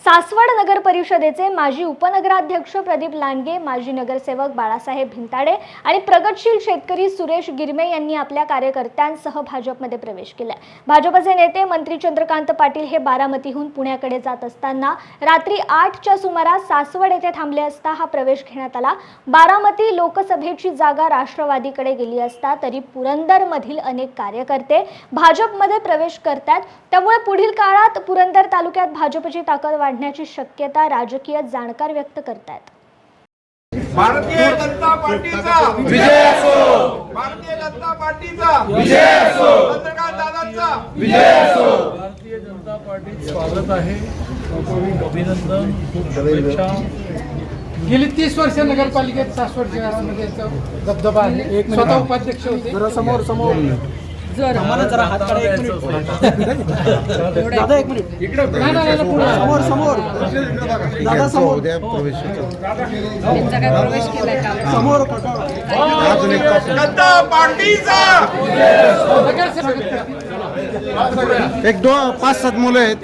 सासवड नगर परिषदेचे माजी उपनगराध्यक्ष प्रदीप लांडगे, माजी नगरसेवक बाळासाहेब भिंताडे आणि प्रगतशील शेतकरी सुरेश गिरमे यांनी आपल्या कार्यकर्त्यांसह भाजपमध्ये प्रवेश केला। भाजपचे नेते मंत्री चंद्रकांत पाटील हे बारामतीहून पुण्याकडे जात असताना रात्री 8च्या सुमारास सासवड येथे थांबले असता हा प्रवेश घेण्यात आला। बारामती लोकसभेची जागा राष्ट्रवादीकडे गेली असता तरी पुरंदरमधील अनेक कार्यकर्ते भाजपमध्ये प्रवेश करतात, त्यामुळे पुढील काळात पुरंदर तालुक्यात भाजपची ताकद वाढण्याची शक्यता राजकीय जाणकार व्यक्त करतात। भारतीय जनता पार्टीचा विजय असो, भारतीय जनता पार्टीचा विजय असो, चंद्रकांत दादांचा विजय असो। भारतीय जनता पार्टीत स्वागत आहे, अभिनंदन, शुभेच्छा। गेली 30 वर्ष नगरपालिकेत सासवड शहरामध्ये दबदबा आहे। स्वतः उपाध्यक्ष होते। समोर आम्हाला जरा हात काढा, एक मिनिट दादा, एक मिनिट इकडे समोर दादा, समोर समोर जनता पार्टीचा एक दो 5-7 मुलं आहेत।